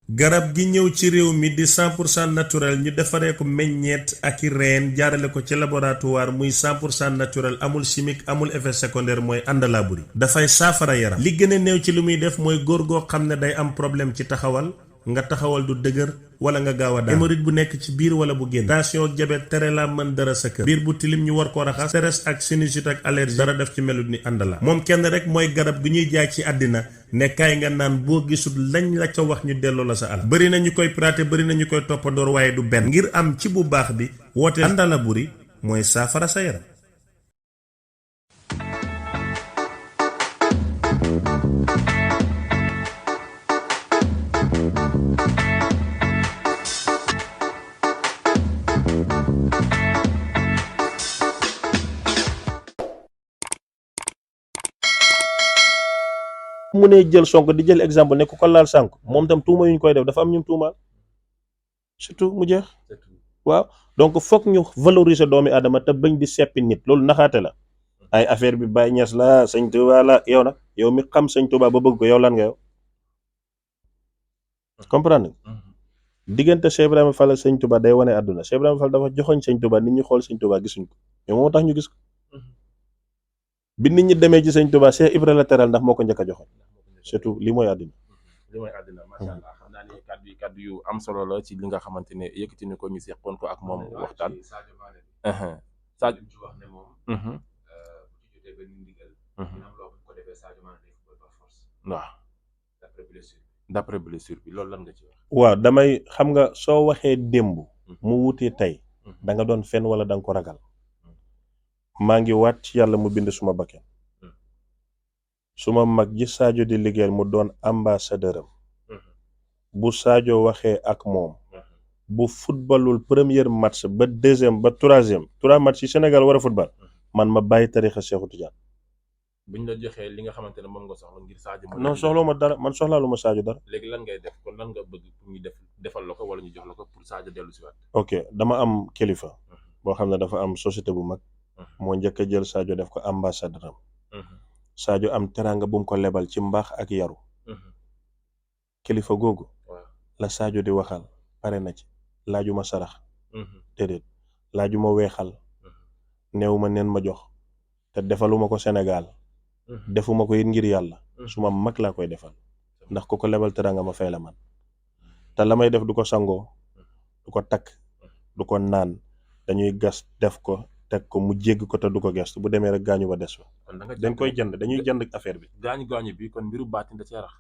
garab gi ñëw ci réew mi di 100% naturel ñu defaree ko meññeet ak i reen jaarale ko ci laboratoire muy 100% naturel amul chimique amul effet secondaire mooy àndalaa buri dafay saafara yaram li gën a néew ci li muy def mooy góor goo xam ne day am problème ci taxawal nga taxawal du dëgër wala nga gaaw a daan hémorroïde bu nekk ci biir wala bu génn tension ak diabète tere la mën dara sa kër biir bu tilim ñu war koo raxas stress ak sinusite ak allergie dara def ci melut ni àndala moom kenn rek mooy garab gi ñuy jaay ci àddina ne kaay nga naan boo gisul lañ la ca wax ñu delloo la sa alal bëri na ñu koy praté bëri na ñu koy toppandoor waaye du benn ngir am ci bu baax bi woote àndala buri mooy saafara sa yaram. mu ne jël Sonko di jël exemple ne ku ko laal sànk moom tam tuuma yu ñu koy def dafa am ñum tuumaal surtout mu jeex waaw donc foog ñu valoriser doomi aadama te bañ di seppi nit loolu naxaate la ay affaire bi Baye Niass la sëñ Touba la yow nag yow mi xam sëñ Touba ba bëgg ko yow lan nga yow comprendre diggante Cheikh Ibrahima Fall ak sëñ Touba day wane àdduna Cheikh Ibrahima Fall dafa joxoñ sëñ Touba nit ñi xool sëñ Touba gisuñ ko mais moo tax ñu gis ko bi nit ñi demee ci sëñ Touba Cheikh Ibrahima la teral ndax moo ko njëkk a joxoñ surtout li mooy àddina macha allah xam naa ni kaddu yu am solo la ci li nga xamante ne yëkkati ni ko ñu seqoon ko ak moom waxtaan. Sadio ci wax ne moom bu ci jotee benn ndigal dina am loo ko defee Sadio Mané day football par force. waaw d'après blessure bi loolu lan nga ci wax. waaw damay xam nga soo waxee démb mu wutee tey da nga doon fen wala da nga ko ragal maa ngi waat ci yàlla mu bind suma bakken suma mag ji Sadio di liggéeyal mu doon ambassadeur am bu Sadio waxee ak moom bu footballul premier match ba deuxième ba troisième 3 match yi Sénégal war a football man ma bàyyi tarixa Cheikhou Tidiane. buñ la joxee li nga xamante ne moom nga soxla ngir Sadio. non soxla ma dara man soxlaalu ma Sadio dara. léegi lan ngay def kon lan nga bëgg pour ñu defal la ko wala ñu jox la ko pour Sadio dellu si waat. ok dama am kilifa boo xam ne dafa am société bu mag moo njëkk a jël Sadio def ko ambassadeur am Sadio am teraanga bu mu ko lebal ci mbaax ak yaru kilifa googu la Sadio di waxal pare na ci laajuma sarax déedéet laajuma weexal neewuma neen ma jox te defaluma ko Sénégal defuma ko it ngir yàlla suma mag laa koy defal ndax ku ko lebal teraanga ma fay la man te la may def du ko sangoo du ko takk du ko naan dañuy gas def ko teg ko mu jégg ko te du ko gestu bu demee rek gaañu ba des fa dañ koy jënd dañuy jënd affaire bi gaañu bi kon mbiru baatin da cee rax.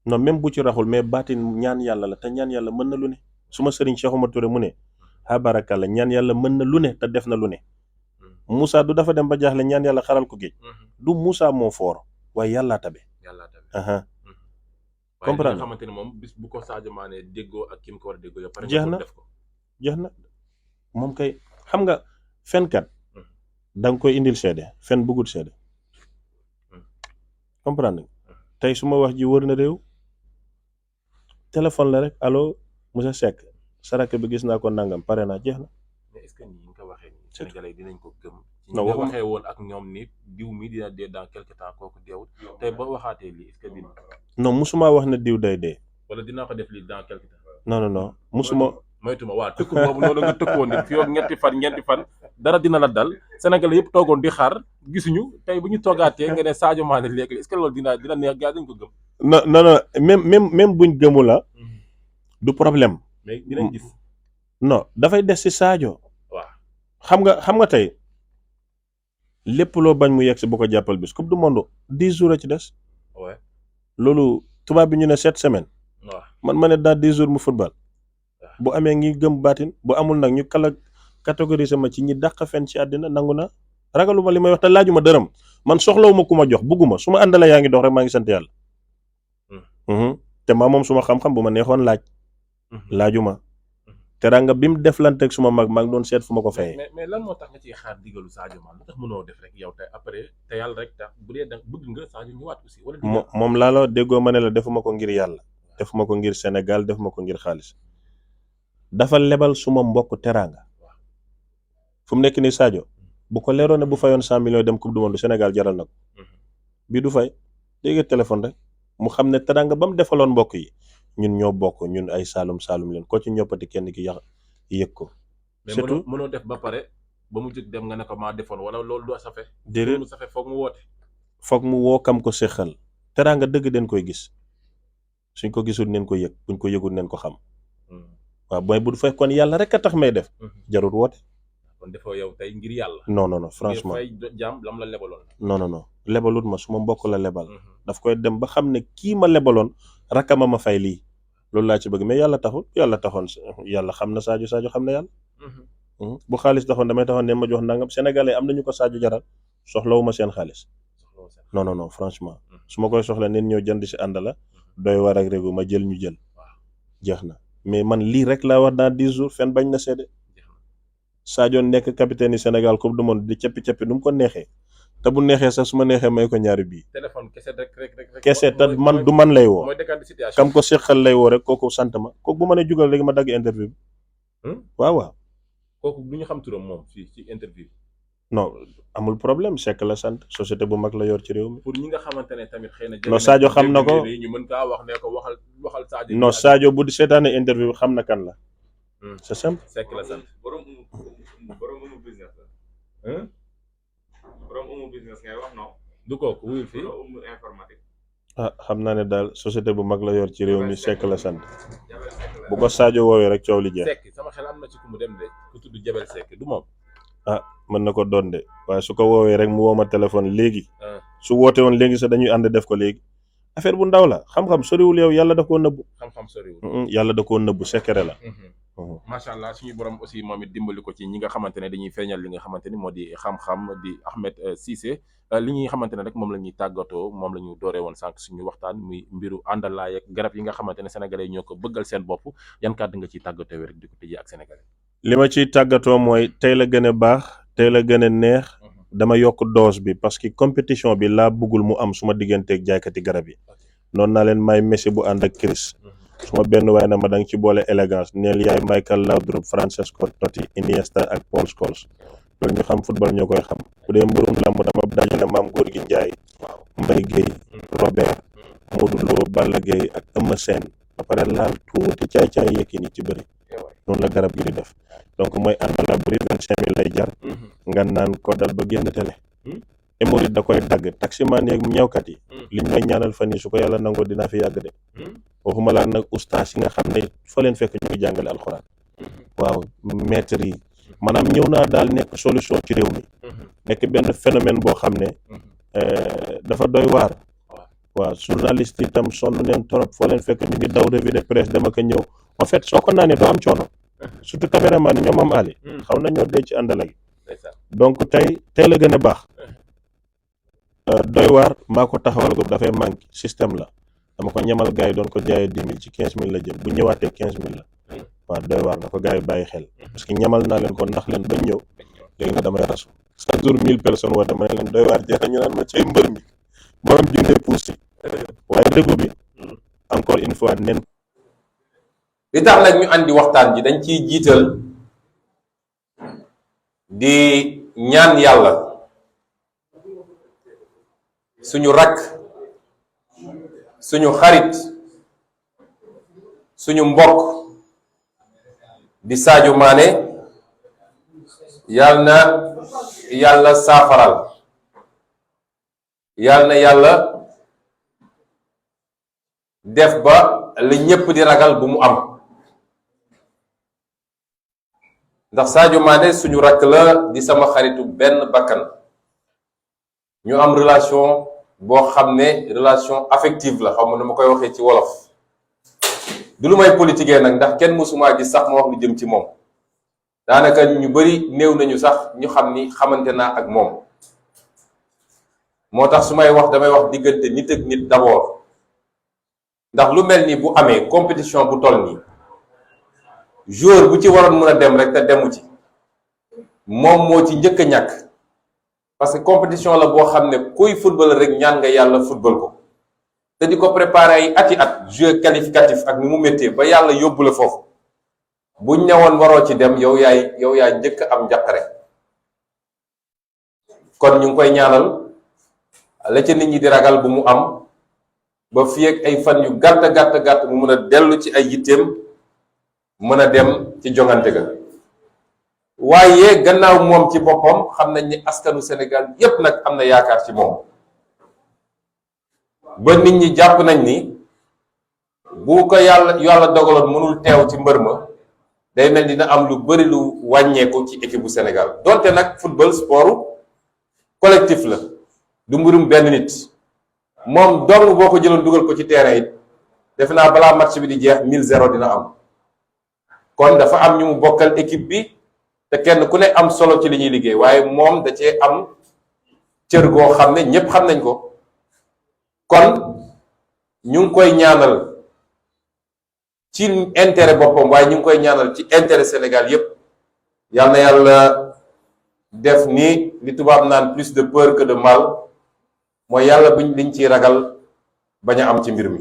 non même bu ci raxul mais baatin ñaan yàlla la te ñaan yàlla mën na lu ne suma sëriñ Cheikh Oumar Touré mu ne habarakalla ñaan yàlla mën na lu ne te def na lu ne Moussa du dafa dem ba jaaxle ñaan yàlla xaral ko géej du Moussa moo foor waaye yàllaa tabe comprendre nga xamante ne moom bis bu ko Sadio Mané déggoo ak ki mu ko war a déggoo yëpp jeex na jeex na moom kay xam nga fenkat da nga koy indil seede fen bëggul seede comprendre tey su ma wax ji wër na réew téléphone la rek allo monsieur Seck saraka bi gis naa ko nangam pare naa jeex na. mais est-ce que ni nga ko waxee nii Sénégalais dinañ ko gëm. non nga waxee woon ak ñoom ni diw mi dina dee dans quelque temps kooku deewul tey ba waxaatee lii est-ce que dina. non musuma wax ne diw day dee. wala dinaa ko def lii dans quelque temps. non musuma. moytuma waa tëkk boobu noonu nga tëkkoon nit fii ak ñeenti fan dara dina la dal Sénégalais yëpp toogoon di xaar gisuñu tey bu ñu toogaatee nga ne Sadio Mané léegi est-ce que loolu dina neex gaa dañ ko gëm. non même buñ gëmu la du problème. mais dinañ gis. non dafay des ci Sadio. waaw xam nga tey lépp loo bañ mu yegg si bu ko jàppal bis coupe du monde 10 jours a ci des. ouais loolu tubaab bi ñu ne 7 semaines. waaw man ma ne dans 10 jours mu football. bu amee ngi gëm baatin bu amul nag ñu catégoriser ma ci ñi dàq fen ci àddina nangu na ragaluma li may wax te laajuma dërëm man soxlawuma ku ma jox bugguma su ma àndala yaa ngi dox rek maa ngi sant yàlla. te maa moom suma xam-xam bu ma neexoon laajuma teraanga bi mu deflanteeg suma mag maa ngi doon seet fu ma ko fayee. mais lan moo tax nga ciy xaar digalu Sadio Mané lu tax mënoo def rek yow tey après te yàlla rek tax bu dee da bëgg nga Sadio ñëwaat aussi. wala moom laa la déggoo ma ne la defuma ko ngir yàlla defuma ko ngir Sénégal defuma ko ngir xaalis dafa lebal suma mbokk teraanga fu mu nekk nii Sadio bu ko leeroon ne bu fayoon 100 millions dem coupe du monde Sénégal jaral na ko bii du fay dégg téléphone rek mu xam ne teraanga ba mu defaloon mbokk yi ñun ñoo bokk ñun ay saalum saalum leen ko ci ñoppati kenn ki yëg ko. surtout mais mënoo def ba pare ba mu jóg dem nga ne ko maa defoon wala loolu du safe. déedéet mu safe foog mu woote. foog mu woo kam ko séqal teraanga dëgg den koy gis suñ ko gisul neen ko yëg buñ ko yëgul neen ko xam. waaw mooy bu fekkoon yàlla rek a tax may def. jarul woote. kon defoo yow tey ngir yàlla. non franchement ngir fay jaam lam la lebaloon. non lebalut ma su ma mbokk la lebal. daf koy dem ba xam ne kii ma lebaloon rakkama ma fay lii loolu laa ci bëgg mais yàlla taxul yàlla taxoon yàlla xam na Sadio xam na yàlla. bu xaalis taxoon damay taxoon ne ma jox nangam sénégalais am nañu ko Sadio jaral soxlawuma seen xaalis. non franchement su ma koy soxla neen ñëw jënd si ànd la doy war ak régu ma jël ñu jël jeex na mais man lii rek laa wax dans 10 jours fen bañ na seede Sadio nekk capitaine yi Sénégal coupe du monde di cappi nu mu ko neexee te bu neexee sax su ma neexee may ko ñaari bii. téléphone kese rek. kese te man du man lay woo. mooy décade de situation. kam ko seqal lay woo rek kooku sant ma kooku bu ma nee jugal léegi ma dagg interview bi. waaw. kooku du ñu xam turam moom fii ci interview. non amul problème sekk la sant société bu mag la yor ci réew mi. pour ñi nga xamante ne tamit xëy na. non Sadio xam na ko ñu mën kaa wax ne ko waxal Sadio. non Sadio bu di seetaane interview xam na kan la. c'est simple. sekk la sant. borom umu business la. borom umu business ngay wax non. du kooku wuyul fii. borom umu informatique. xam naa ne daal société bu mag la yor ci réew mi sekk la sant. bu ko Sadio woowee rek coow li jeex. sekk sama xel am na ci ku mu dem de ku tudd Jabel Sekk du moom. mën na ko doon de waaye su ko woowee rek mu woo ma téléphone léegi. su woote woon léegi sax dañuy ànd def ko léegi. affaire bu ndaw la xam-xam soriwul yow yàlla da koo nëbbu. xam-xam soriwul. yàlla da koo nëbbu secret la. macha allah suñu borom aussi moom it dimbali ko ci ñi nga xamante ne dañuy feeñal li nga xamante ni moo di xam-xam di Ahmed Cissé li ñuy xamante ne rek moom la ñuy tàggatoo moom la ñu dooree woon sànq suñu waxtaan muy mbiru àndalaay ak garab yi nga xamante ne sénégalais ñoo ko bëggal seen bopp yan kàddu nga ciy tàggatoo rek di ko tëjee ak sénégalais. li ma ciy tàggatoo mooy tey la gën a baax tey la gën a neex dama yokk dose bi parce que compétition bi laa bëggul mu am suma digganteeg jaaykati garab yi noonu naa leen may Messi bu ànd ak Chris suma benn waaye na ma danga ci boole élégance neel yaay Michael Laudrup Francesco Totti Iniesta ak Paul Scholes loolu ñu xam football ñoo koy xam bu dee mbirum lamb dama dajale Maam Gorgui Ndiaye Mbaye Guèye Robert Modou Lo Balla Gaye ak Eumeu Sène ba pare laal tuuti caay-caay Yékini ci bëri noonu la garab gi di def donc mooy àndala bëri 25 000 lay jar nga naan ko dal ba génn télé hémorroïde da koy dagg taximaan yeeg ñawkat yi liñ may ñaanal fan yi su ko yàlla nangoo dinaa fi yàgg de waxuma laa nag ustaas yi nga xam ne fa leen fekk ñu ngi jàngale alxuraan waaw maître yi maanaam ñëw naa daal nekk solution ci réew mi nekk benn phénomène boo xam ne dafa doy waar waaw journaliste yi tam sonn neen trop foo leen fekk ñu ngi daw revue de presse dama ko ñëw en fait soo ko naanee doo am coono surtout caméraman yi ñoom am ali xaw na ñoo dee ci àndala gi donc tey la gën a baax doy waar maa ko taxawal ko dafay manqué système la dama ko ñamal gars yi doon ko jaayee 10 000 ci 15 000 la jëm bu ñëwaatee 15 000 la waaw doy waar na ko gars yi bàyyi xel parce que ñamal naa leen ko ndax leen bañ ñëw léegi na damay rasu chaque jour 1000 personnes woo dama ne leen doy waar jeex ñu naan ma cay mbër mi borom junde puus yi waaye dëggu bi encore une fois nen li tax nag ñu andi waxtaan ji dañ ciy jiital di ñaan yàlla suñu rakk suñu xarit suñu mbokk di Sadio Mané yal na yàlla saafaral yal na yàlla def ba li ñépp di ragal bu mu am ndax Sadio Mané suñu rakk la di sama xaritu benn bakkan ñu am relation boo xam ne relation affective la xaw ma nu ma koy waxee ci wolof du lu may politiquer nag ndax kenn mësumaa gis sax ma wax lu jëm ci moom daanaka ñu bari néew nañu sax ñu xam ni xamante naa ak moom moo tax su may wax damay wax diggante nit ak nit d'abord ndax lu mel ni bu amee compétition bu toll nii joueur bu ci waroon mën a dem rek te demu ci moom moo ci njëkk a ñàkk parce que compétition la boo xam ne kuy football rek ñaan nga yàlla football ko te di ko préparer ay ati at jeu qualificatif ak ni mu méttee ba yàlla yóbbu la foofu buñ ñëwoon waroo ci dem yow yaay njëkk am njàqare kon ñu ngi koy ñaanal la ca nit ñi di ragal bu mu am ba fii ak ay fan yu gàtt mu mën a dellu ci ay yitteem mën a dem ci jongante ga. waaye gannaaw moom ci boppam xam nañ ni askanu Sénégal yépp nag am na yaakaar ci moom ba nit ñi jàpp nañ ni bu ko yàlla dogaloon mënul teew ci mbër ma day mel dina am lu bari lu wàññeeku ci équipe bu Sénégal donte nag football sport collectif la du mbirum benn nit moom dong boo ko jëloon dugal ko ci terrain it defe naa balaa match bi di jeex 1000-0 dina am kon dafa am ñu mu bokkal équipe bi te kenn ku ne am solo ci li ñuy liggéey waaye moom da cee am cër goo xam ne ñépp xam nañ ko kon ñu ngi koy ñaanal ci intérêt boppam waaye ñu ngi koy ñaanal ci intérêt Sénégal yépp yal na yàlla def ni li tubaab naan plus de peur que de mal mooy yàlla buñ liñ ciy ragal bañ a am ci mbir mi.